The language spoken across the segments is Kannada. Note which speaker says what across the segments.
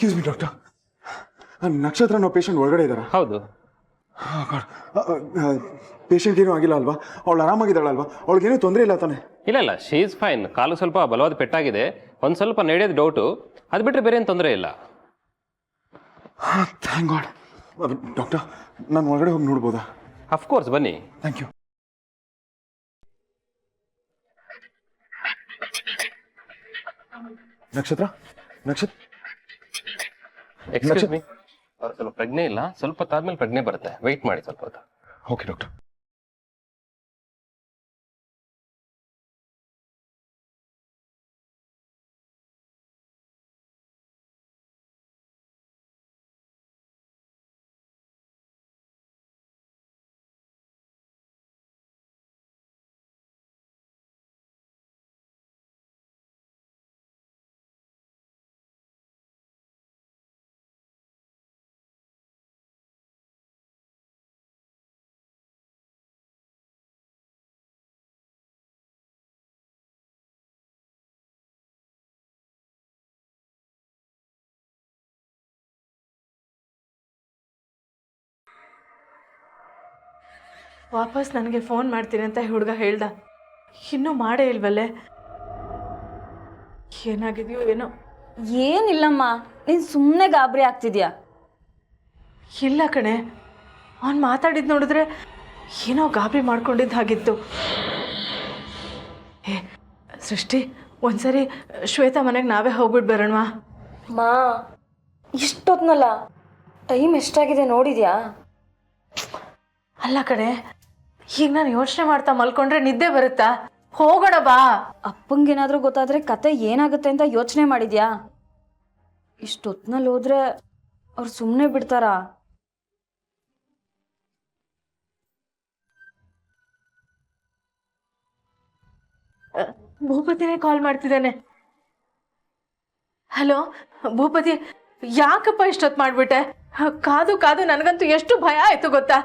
Speaker 1: ಎಕ್ಸ್ಕ್ಯೂಸ್ ಮಿ ಡಾಕ್ಟರ್, ನಕ್ಷತ್ರ ಅನ್ನೋ ಪೇಷಂಟ್ ಒಳಗಡೆ ಇದ್ದಾರಾ?
Speaker 2: ಹೌದು.
Speaker 1: ಪೇಷಂಟ್ ಏನೂ ಆಗಿಲ್ಲ ಅಲ್ವಾ? ಅವಳು ಆರಾಮಾಗಿದ್ದಾಳಲ್ವಾ? ಅವಳಿಗೇನೂ ತೊಂದರೆ ಇಲ್ಲ ತಾನೆ?
Speaker 2: ಇಲ್ಲ, ಶೀ ಈಸ್ ಫೈನ್. ಕಾಲು ಸ್ವಲ್ಪ ಬಲವಾದ ಪೆಟ್ಟಾಗಿದೆ, ಒಂದು ಸ್ವಲ್ಪ ನಡೆಯೋದು ಡೌಟು, ಅದು ಬಿಟ್ಟರೆ ಬೇರೆ ಏನು ತೊಂದರೆ ಇಲ್ಲ.
Speaker 1: Thank god. ಡಾಕ್ಟರ್, ನಾನು ಒಳಗಡೆ ಹೋಗಿ ನೋಡ್ಬೋದಾ?
Speaker 2: ಅಫ್ಕೋರ್ಸ್, ಬನ್ನಿ.
Speaker 1: Thank you. Nakshatra
Speaker 2: excuse me, ಅವ್ರು ಸ್ವಲ್ಪ ಪ್ರಜ್ಞೆ ಇಲ್ಲ, ಸ್ವಲ್ಪ ಹೊತ್ತಾದ್ಮೇಲೆ ಪ್ರಜ್ಞೆ ಬರುತ್ತೆ, ವೆಯ್ಟ್ ಮಾಡಿ ಸ್ವಲ್ಪ ಹೊತ್ತು.
Speaker 1: Okay doctor.
Speaker 3: ವಾಪಸ್ ನನಗೆ ಫೋನ್ ಮಾಡ್ತೀನಿ ಅಂತ ಹುಡುಗ ಹೇಳ್ದ, ಇನ್ನೂ ಮಾಡೇ ಇಲ್ವಲ್ಲೇ? ಏನಾಗಿದೆಯೋ ಏನೋ.
Speaker 4: ಏನಿಲ್ಲಮ್ಮ, ನೀನು ಸುಮ್ಮನೆ ಗಾಬರಿ ಆಗ್ತಿದ್ಯಾ?
Speaker 3: ಇಲ್ಲ ಕಣೆ, ಅವ್ನು ಮಾತಾಡಿದ್ದು ನೋಡಿದ್ರೆ ಏನೋ ಗಾಬರಿ ಮಾಡ್ಕೊಂಡಿದ್ದು ಹಾಗಿತ್ತು. ಏ ಸೃಷ್ಟಿ, ಒಂದ್ಸರಿ ಶ್ವೇತಾ ಮನೆಗೆ ನಾವೇ ಹೋಗ್ಬಿಟ್ಟು ಬರೋಣವಾ?
Speaker 4: ಮಾ, ಇಷ್ಟೊತ್ನಲ್ಲ, ಟೈಮ್ ಎಷ್ಟಾಗಿದೆ ನೋಡಿದ್ಯಾ?
Speaker 3: ಅಲ್ಲ ಕಣೆ, ಈಗ ನಾನು ಯೋಚನೆ ಮಾಡ್ತಾ ಮಲ್ಕೊಂಡ್ರೆ ನಿದ್ದೆ ಬರುತ್ತಾ? ಹೋಗೋಣ ಬಾ.
Speaker 4: ಅಪ್ಪಂಗೇನಾದ್ರೂ ಗೊತ್ತಾದ್ರೆ ಕತೆ ಏನಾಗುತ್ತೆ ಅಂತ ಯೋಚನೆ ಮಾಡಿದ್ಯಾ? ಇಷ್ಟೊತ್ನಲ್ಲಿ ಹೋದ್ರೆ ಅವ್ರು ಸುಮ್ಮನೆ ಬಿಡ್ತಾರಾ?
Speaker 3: ಭೂಪತಿನೇ ಕಾಲ್ ಮಾಡ್ತಿದ್ದಾನೆ. ಹಲೋ ಭೂಪತಿ, ಯಾಕಪ್ಪ ಇಷ್ಟೊತ್ತು ಮಾಡ್ಬಿಟ್ಟೆ? ಕಾದು ಕಾದು ನನಗಂತೂ ಎಷ್ಟು ಭಯ ಆಯ್ತು ಗೊತ್ತಾ?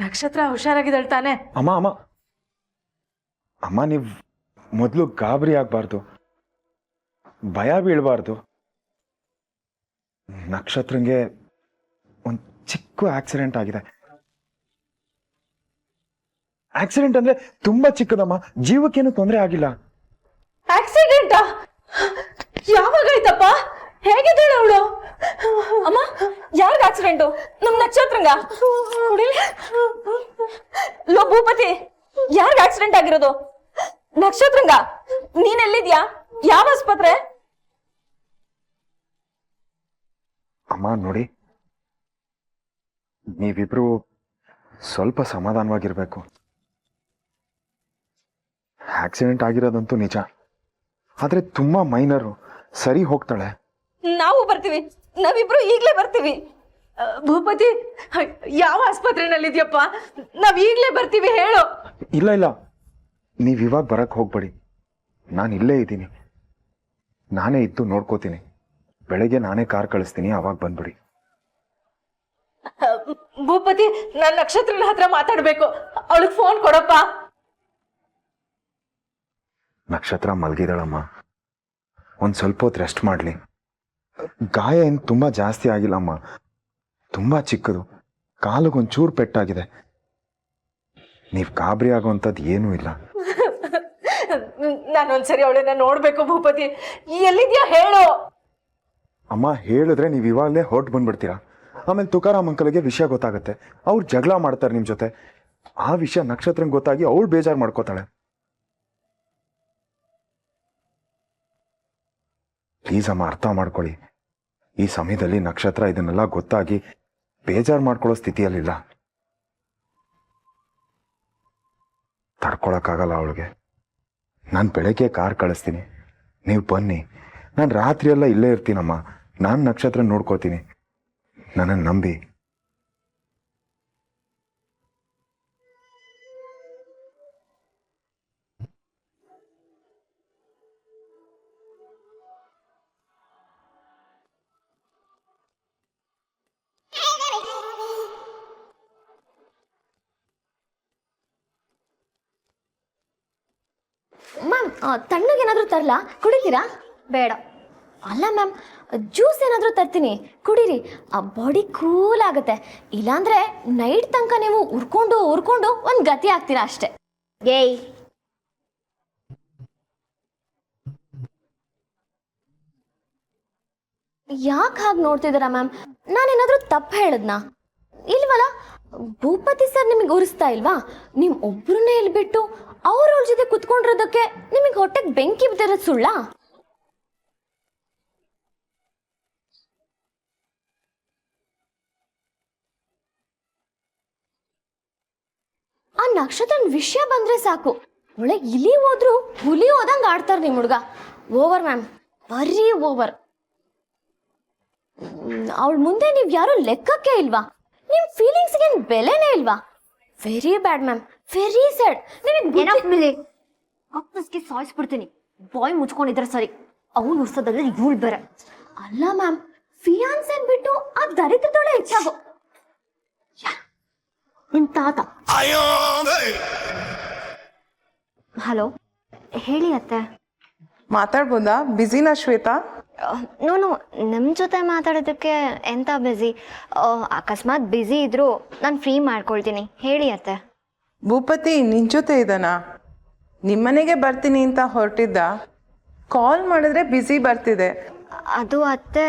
Speaker 3: ನಕ್ಷತ್ರ ಹುಷಾರಾಗಿದ್ದಾಳೆ ತಾನೆ?
Speaker 1: ಅಮ್ಮ, ನೀವು ಮೊದಲು ಗಾಬರಿ ಆಗಬಾರ್ದು, ಭಯ ಬೀಳಬಾರ್ದು. ನಕ್ಷತ್ರಂಗೆ ಒಂದು ಚಿಕ್ಕ ಆಕ್ಸಿಡೆಂಟ್ ಆಗಿದೆ. ಆಕ್ಸಿಡೆಂಟ್ ಅಂದ್ರೆ ತುಂಬಾ ಚಿಕ್ಕದಮ್ಮ, ಜೀವಕ್ಕೇನು ತೊಂದರೆ ಆಗಿಲ್ಲ.
Speaker 3: ಆಕ್ಸಿಡೆಂಟಾ? ಯಾವಾಗಾಯ್ತಪ್ಪ? ಹೇಗಿದ್ದಾಳೆ ಅವಳು?
Speaker 4: ಅಮ್ಮ, ಯಾರ್ಗ ಆಕ್ಸಿಡೆಂಟು? ನಮ್ ನಕ್ಷತ್ರಂಗ? ಲೋ ಭೂಪತಿ, ಯಾರ್ಗ ಆಕ್ಸಿಡೆಂಟ್ ಆಗಿರೋದು? ನಕ್ಷತ್ರಂಗ? ನೀನ್ ಎಲ್ಲಿದ್ಯಾ? ಯಾವ ಆಸ್ಪತ್ರೆ?
Speaker 1: ಅಮ್ಮ ನೋಡಿ, ನೀವಿಬ್ರು ಸ್ವಲ್ಪ ಸಮಾಧಾನವಾಗಿರ್ಬೇಕು. ಆಕ್ಸಿಡೆಂಟ್ ಆಗಿರೋದಂತೂ ನಿಜ, ಆದ್ರೆ ತುಂಬಾ ಮೈನರು, ಸರಿ ಹೋಗ್ತಾಳೆ.
Speaker 4: ನಾವು ಬರ್ತೀವಿ, ನಾವಿಬ್ರು ಈಗ್ಲೇ ಬರ್ತೀವಿ.
Speaker 3: ಭೂಪತಿ, ಯಾವ ಆಸ್ಪತ್ರೆನಲ್ಲಿದ್ಯಪ್ಪ? ನಾವ್ ಈಗ್ಲೇ ಬರ್ತೀವಿ, ಹೇಳು.
Speaker 1: ಇಲ್ಲ, ನೀವ್ ಇವಾಗ ಬರಕ್ ಹೋಗ್ಬೇಡಿ, ನಾನು ಇಲ್ಲೇ ಇದ್ದೀನಿ. ನಾನೇ ಇದ್ದು ನೋಡ್ಕೋತೀನಿ. ಬೆಳಗ್ಗೆ ನಾನೇ ಕಾರ್ ಕಳಿಸ್ತೀನಿ, ಅವಾಗ ಬಂದ್ಬಿಡಿ.
Speaker 3: ಭೂಪತಿ, ನಾನು ನಕ್ಷತ್ರನ ಹತ್ರ ಮಾತಾಡ್ಬೇಕು, ಅವಳಿಗೆ ಫೋನ್ ಕೊಡಪ್ಪ.
Speaker 1: ನಕ್ಷತ್ರ ಮಲ್ಗಿದಾಳಮ್ಮ, ಒಂದ್ ಸ್ವಲ್ಪ ಹೊತ್ತು ರೆಸ್ಟ್ ಮಾಡ್ಲಿ. ಗಾಯ ಏನು ತುಂಬಾ ಜಾಸ್ತಿ ಆಗಿಲ್ಲಮ್ಮ, ತುಂಬಾ ಚಿಕ್ಕದು, ಕಾಲಿಗೊಂಚೂರು ಪೆಟ್ಟಾಗಿದೆ. ನೀವ್ ಗಾಬರಿ ಆಗುವಂಥದ್ದು ಏನೂ ಇಲ್ಲ.
Speaker 3: ನಾನೊಂದ್ಸರಿ ಅವಳನ್ನ ನೋಡ್ಬೇಕು ಭೂಪತಿ, ಎಲ್ಲಿದ್ಯಾ ಹೇಳು.
Speaker 1: ಅಮ್ಮ, ಹೇಳಿದ್ರೆ ನೀವು ಇವಾಗಲೇ ಹೊರಟು ಬಂದ್ಬಿಡ್ತೀರಾ. ಆಮೇಲೆ ತುಕಾರಾಮ್ ಅಂಕಲ್ಗೆ ವಿಷಯ ಗೊತ್ತಾಗತ್ತೆ, ಅವ್ರು ಜಗಳ ಮಾಡ್ತಾರೆ ನಿಮ್ ಜೊತೆ. ಆ ವಿಷಯ ನಕ್ಷತ್ರಂಗೆ ಗೊತ್ತಾಗಿ ಅವಳು ಬೇಜಾರು ಮಾಡ್ಕೋತಾಳೆ. ಪ್ಲೀಸ್ ಅಮ್ಮ, ಅರ್ಥ ಮಾಡ್ಕೊಳ್ಳಿ. ಈ ಸಮಯದಲ್ಲಿ ನಕ್ಷತ್ರ ಇದನ್ನೆಲ್ಲ ಗೊತ್ತಾಗಿ ಬೇಜಾರು ಮಾಡ್ಕೊಳ್ಳೋ ಸ್ಥಿತಿಯಲ್ಲಿಲ್ಲ. ತಡ್ಕೊಳಕ್ಕಾಗಲ್ಲ ಅವಳಿಗೆ. ನಾನು ಬೆಳಗ್ಗೆ ಕಾರ್ ಕಳಿಸ್ತೀನಿ, ನೀವು ಬನ್ನಿ. ನಾನು ರಾತ್ರಿಯೆಲ್ಲ ಇಲ್ಲೇ ಇರ್ತೀನಮ್ಮ. ನಾನು ನಕ್ಷತ್ರ ನೋಡ್ಕೋತೀನಿ, ನನ್ನನ್ನು ನಂಬಿ.
Speaker 5: ಮ್ಯಾಮ್, ತಣ್ಣಗೇನಾದರೂ ತರಲಾ? ಕುಡಿತೀರಾ?
Speaker 6: ಬೇಡ.
Speaker 5: ಅಲ್ಲ ಮ್ಯಾಮ್, ಜ್ಯೂಸ್ ಏನಾದರೂ ತರ್ತೀನಿ, ಕುಡೀರಿ. ಆ ಬಾಡಿ ಕೂಲ್ ಆಗುತ್ತೆ. ಇಲ್ಲಾಂದ್ರೆ ನೈಟ್ ತನಕ ನೀವು ಉರ್ಕೊಂಡು ಒಂದು ಗತಿ ಆಗ್ತೀರಾ ಅಷ್ಟೇ. ಏಯ್, ಯಾಕೆ ಹಾಗೆ ನೋಡ್ತಿದ್ದೀರಾ ಮ್ಯಾಮ್? ನಾನೇನಾದರೂ ತಪ್ಪು ಹೇಳಿದ್ನಾ? ಇಲ್ವಲ್ಲ. ಭೂಪತಿ ಸರ್ ನಿಮಗೆ ಉರಿಸ್ತಾ ಇಲ್ವಾ? ನೀವು ಒಬ್ರನ್ನೇ ಇಲ್ಲಿ ಬಿಟ್ಟು ಅವ್ರ ಜೊತೆ ಕುತ್ಕೊಂಡಿರೋದಕ್ಕೆ ನಿಮಗೆ ಹೊಟ್ಟೆಗೆ ಬೆಂಕಿ ಬಿದ್ದಿರೋದು ಸುಳ್ಳಾ? ಆ ನಕ್ಷತ್ರನ ವಿಷಯ ಬಂದ್ರೆ ಸಾಕು, ಒಳಗೆ ಇಲಿ ಹೋದ್ರು ಹುಲಿ ಹೋದಂಗೆ ಆಡ್ತಾರೆ ನಿಮ್ಮ ಹುಡುಗ. ಓವರ್ ಮ್ಯಾಮ್, ಬರೀ ಓವರ್. ಅವಳ ಮುಂದೆ ನೀವು ಯಾರು ಲೆಕ್ಕಕ್ಕೆ ಇಲ್ವಾ? ನಿಮ್ಮ ಫೀಲಿಂಗ್ಸ್ಗೆ ಏನು ಬೆಲೆನೇ ಇಲ್ವಾ? Very bad ma'am, very sad. ನಿಮಗೆ ಅಪ್ಪಸ್ಗೆ ಸಾಯಿಸ್ಬಿಡ್ತೀನಿ. ಬಾಯ್ ಮುಚ್ಕೊಂಡಿದ್ರೆ ಸರಿ, ಅವನು ಉರ್ಸೋದಲ್ಲ ಇವಳು ಬೇರೆ. ಅಲ್ಲ ಮ್ಯಾಮ್, ಫಿಯಾನ್ಸನ್ ಬಿಟ್ಟು ಆ ದರಿದ್ರದೊಳೆ ಹೆಚ್ಚಾಗೋ. ನಿಮ್ ತಾತ. ಹಲೋ, ಹೇಳಿ ಅತ್ತೆ.
Speaker 6: ಮಾತಾಡ್ಬೋದಾ? ಬ್ಯುಸಿನಾ ಶ್ವೇತಾ?
Speaker 5: ನೋನು ನಿಮ್ಮ ಜೊತೆ ಮಾತಾಡೋದಕ್ಕೆ ಎಂತ ಬ್ಯುಸಿ? ಅಕಸ್ಮಾತ್ ಬ್ಯುಸಿ ಇದ್ರೂ ನಾನು ಫ್ರೀ ಮಾಡ್ಕೊಳ್ತೀನಿ. ಹೇಳಿ ಅತ್ತೆ.
Speaker 6: ಭೂಪತಿ ನಿನ್ ಜೊತೆ ಇದ್ದಾನಾ? ನಿಮ್ಮನೆಗೆ ಬರ್ತೀನಿ ಅಂತ ಹೊರಟಿದ್ದ, ಕಾಲ್ ಮಾಡಿದ್ರೆ ಬ್ಯುಸಿ ಬರ್ತಿದೆ.
Speaker 5: ಅದು ಅತ್ತೆ,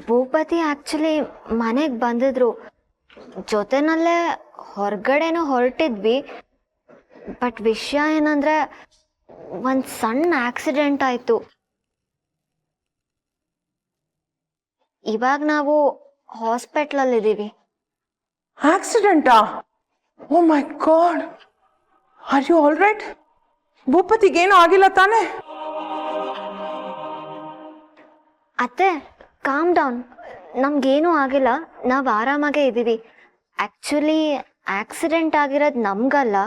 Speaker 5: ಭೂಪತಿ ಆ್ಯಕ್ಚುಲಿ ಮನೆಗೆ ಬಂದಿದ್ರು, ಜೊತೆನಲ್ಲೇ ಹೊರಗಡೆನೂ ಹೊರಟಿದ್ವಿ. ಬಟ್ ವಿಷಯ ಏನಂದರೆ, ಒಂದು ಸಣ್ಣ ಆಕ್ಸಿಡೆಂಟ್ ಆಯಿತು. ಇವಾಗ ನಾವು ಹಾಸ್ಪಿಟ್ಲಲ್ಲಿದ್ದೀವಿ.
Speaker 6: ಆಕ್ಸಿಡೆಂಟಾ? Oh my god, are you all right? ಭೂಪತಿಗೇನು ಆಗಿಲ್ಲ ತಾನೆ?
Speaker 5: ಅತ್ತೆ, ಕಾಮ್ ಡೌನ್. ನಮಗೇನೂ ಆಗಿಲ್ಲ, ನಾವು ಆರಾಮಾಗೇ ಇದ್ದೀವಿ. ಆ್ಯಕ್ಚುಲಿ ಆಕ್ಸಿಡೆಂಟ್ ಆಗಿರೋದು ನಮಗಲ್ಲ,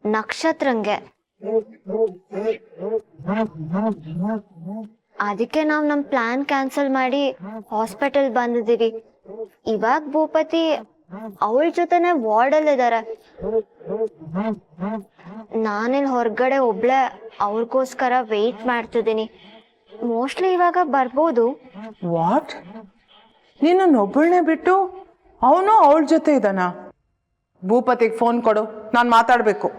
Speaker 5: ನಕ್ಷತ್ರಂಗೆ. ಅದಕ್ಕೆ ನಾವು ನಮ್ಮ ಪ್ಲ್ಯಾನ್ ಕ್ಯಾನ್ಸಲ್ ಮಾಡಿ ಹಾಸ್ಪಿಟಲ್ ಬಂದಿದ್ದೀವಿ. ಇವಾಗ ಭೂಪತಿ ಅವಳ ಜೊತೆನೆ ವಾರ್ಡಲ್ಲಿದ್ದಾರೆ. ನಾನಿಲ್ಲಿ ಹೊರಗಡೆ ಒಬ್ಳೆ ಅವ್ರಿಗೋಸ್ಕರ ವೆಯ್ಟ್ ಮಾಡ್ತಿದ್ದೀನಿ. ಮೋಸ್ಟ್ಲಿ ಇವಾಗ ಬರ್ಬೋದು.
Speaker 6: ವಾಟ್? ನಿನ್ನೊಬ್ಬಳನ್ನೇ ಬಿಟ್ಟು ಅವನು ಅವಳ ಜೊತೆ ಇದ್ದಾನಾ? ಭೂಪತಿಗೆ ಫೋನ್ ಕೊಡು, ನಾನು ಮಾತಾಡಬೇಕು.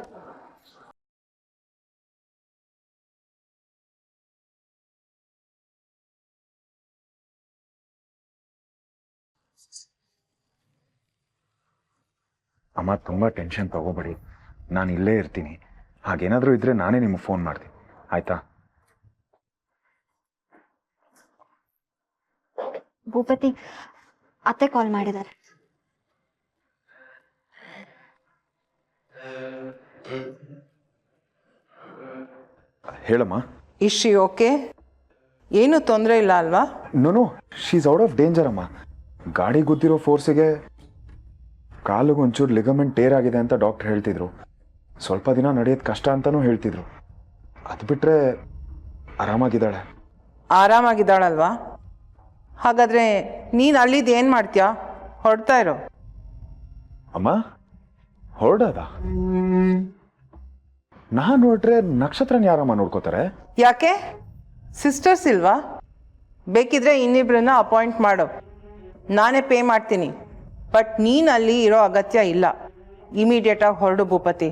Speaker 1: ಅಮ್ಮ ತುಂಬ ಟೆನ್ಷನ್ ತಗೋಬೇಡಿ, ನಾನು ಇಲ್ಲೇ ಇರ್ತೀನಿ. ಹಾಗೇನಾದರೂ ಇದ್ದರೆ ನಾನೇ ನಿಮಗೆ ಫೋನ್ ಮಾಡ್ತೀನಿ, ಆಯಿತಾ?
Speaker 5: ಭೂಪತಿ, ಅತ್ತೆ ಕಾಲ್ ಮಾಡಿದ್ದಾರೆ.
Speaker 1: ಹೇಳಮ್ಮ.
Speaker 6: Is she okay? ಏನು ತೊಂದರೆ ಇಲ್ಲ ಅಲ್ವಾ?
Speaker 1: No, she is out of danger ಅಮ್ಮ. ಗಾಡಿ ಗುದ್ದಿರೋ ಫೋರ್ಸಿಗೆ ಕಾಲಿಗೆ ಒಂಚೂರು ಲಿಗಮೆಂಟ್ ಟೇರ್ ಆಗಿದೆ ಅಂತ ಡಾಕ್ಟರ್ ಹೇಳ್ತಿದ್ರು. ಸ್ವಲ್ಪ ದಿನ ನಡೆಯೋದು ಕಷ್ಟ ಅಂತಲೂ ಹೇಳ್ತಿದ್ರು. ಅದು ಬಿಟ್ಟರೆ ಆರಾಮಾಗಿದ್ದಾಳೆ.
Speaker 6: ಆರಾಮಾಗಿದ್ದಾಳಲ್ವಾ? ಹಾಗಾದರೆ ನೀನು ಅಲ್ಲಿದ್ದು ಏನು ಮಾಡ್ತೀಯಾ? ಹೊರಡ್ತಾ ಇರೋ.
Speaker 1: ಅಮ್ಮ ಹೊರಡದ? ನಾನು ಹೊರಟ್ರೆ ನಕ್ಷತ್ರನ ಯಾರಮ್ಮ ನೋಡ್ಕೋತಾರೆ?
Speaker 6: ಯಾಕೆ? ಸಿಸ್ಟರ್ಸ್ ಇಲ್ವಾ? ಬೇಕಿದ್ರೆ ಇನ್ನಿಬ್ರನ್ನ ಅಪಾಯಿಂಟ್ ಮಾಡು, ನಾನೇ ಪೇ ಮಾಡ್ತೀನಿ. ಬಟ್ ನೀನು ಅಲ್ಲಿ ಇರೋ ಅಗತ್ಯ ಇಲ್ಲ. ಇಮಿಡಿಯೇಟಾಗಿ ಹೊರಡು ಭೂಪತಿ.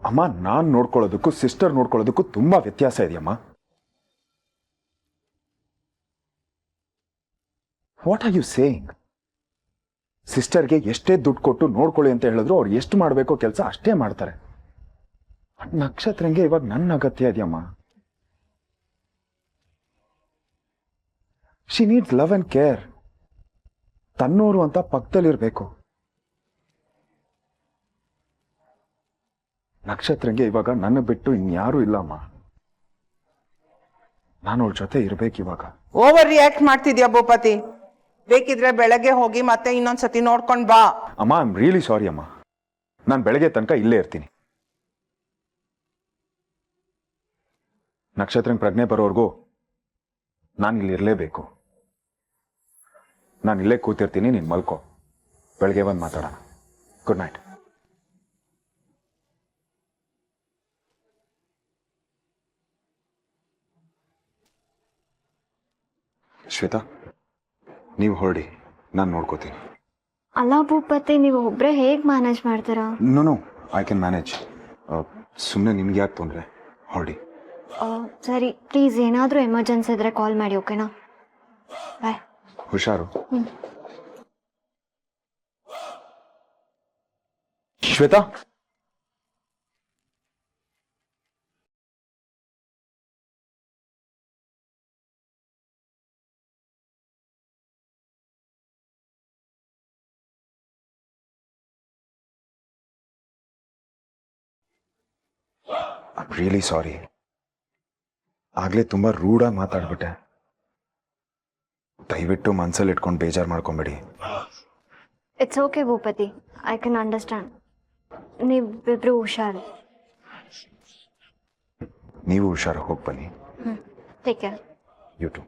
Speaker 1: ಅಮ್ಮ, ನಾನು ನೋಡ್ಕೊಳ್ಳೋದಕ್ಕೂ ಸಿಸ್ಟರ್ ನೋಡ್ಕೊಳ್ಳೋದಕ್ಕೂ ತುಂಬ ವ್ಯತ್ಯಾಸ ಇದೆಯಮ್ಮ. What are you saying? ಸಿಸ್ಟರ್ಗೆ ಎಷ್ಟೇ ದುಡ್ಡು ಕೊಟ್ಟು ನೋಡ್ಕೊಳ್ಳಿ ಅಂತ ಹೇಳಿದ್ರು ಅವ್ರು ಎಷ್ಟು ಮಾಡಬೇಕೋ ಕೆಲಸ ಅಷ್ಟೇ ಮಾಡ್ತಾರೆ. ನಕ್ಷತ್ರಂಗೆ ಇವಾಗ ನನ್ನ ಅಗತ್ಯ ಇದೆಯಮ್ಮ. She needs love and care. ತನ್ನೋರು ಅಂತ ಪಕ್ಕದಲ್ಲಿರಬೇಕು. ನಕ್ಷತ್ರಂಗೆ ಇವಾಗ ನನ್ನ ಬಿಟ್ಟು ಇನ್ಯಾರೂ ಇಲ್ಲಮ್ಮ. ನಾನು ಅವಳ ಜೊತೆ ಇರ್ಬೇಕಿವಾಗ.
Speaker 6: ಓವರ್ ರಿಯಾಕ್ಟ್ ಮಾಡ್ತಿದ್ಯಾ ಭೂಪತಿ? ಬೇಕಿದ್ರೆ ಬೆಳಗ್ಗೆ ಹೋಗಿ ಮತ್ತೆ ಇನ್ನೊಂದ್ಸತಿ ನೋಡ್ಕೊಂಡು ಬಾ.
Speaker 1: ಅಮ್ಮ, ಐ ಆಮ್ ರಿಯಲಿ ಸಾರಿ ಅಮ್ಮ. ನಾನು ಬೆಳಗ್ಗೆ ತನಕ ಇಲ್ಲೇ ಇರ್ತೀನಿ. ನಕ್ಷತ್ರಂಗೆ ಪ್ರಜ್ಞೆ ಬರೋವರೆಗೂ ನಾನು ಇಲ್ಲಿ ಇರಲೇಬೇಕು. ನಾನು ಇಲ್ಲೇ ಕೂತಿರ್ತೀನಿ, ನೀನು ಮಲ್ಕೋ. ಬೆಳಗ್ಗೆ ಬಂದು ಮಾತಾಡೋಣ. Good night. ಶ್ವೇತಾ ನೀವು ಹೊರಡಿ, ನಾನು ನೋಡ್ಕೋತೀನಿ.
Speaker 5: ಅಲ್ಲ ಭೂಪತಿ, ನೀವು ಒಬ್ಬರೇ ಹೇಗೆ ಮ್ಯಾನೇಜ್ ಮಾಡ್ತೀರಾ?
Speaker 1: No I can manage. ಸುಮ್ಮನೆ ನಿಮ್ಗೆ ಯಾಕೆ ತೊಂದರೆ, ಹೊರಡಿ.
Speaker 5: ಸರಿ, ಪ್ಲೀಸ್ ಏನಾದರೂ ಎಮರ್ಜೆನ್ಸಿ ಇದ್ದರೆ ಕಾಲ್ ಮಾಡಿ, ಓಕೆನಾ? ಬಾಯ್.
Speaker 1: ಹುಷಾರು. Shweta, I'm really sorry. ಆಗಲೇ ತುಂಬ ರೂಢಾಗಿ ಮಾತಾಡ್ಬಿಟ್ಟೆ. ದಯವಿಟ್ಟು ಮನಸ್ಸಲ್ಲಿ ಇಟ್ಕೊಂಡು ಬೇಜಾರು ಮಾಡ್ಕೊಂಬೇಡಿ.
Speaker 5: It's okay Bhupathi, I can understand. ನೀವಿಬ್ರು ಹುಷಾರು.
Speaker 1: ನೀವು ಹುಷಾರು, ಹೋಗಿ ಬನ್ನಿ.
Speaker 5: Take care.
Speaker 1: You to.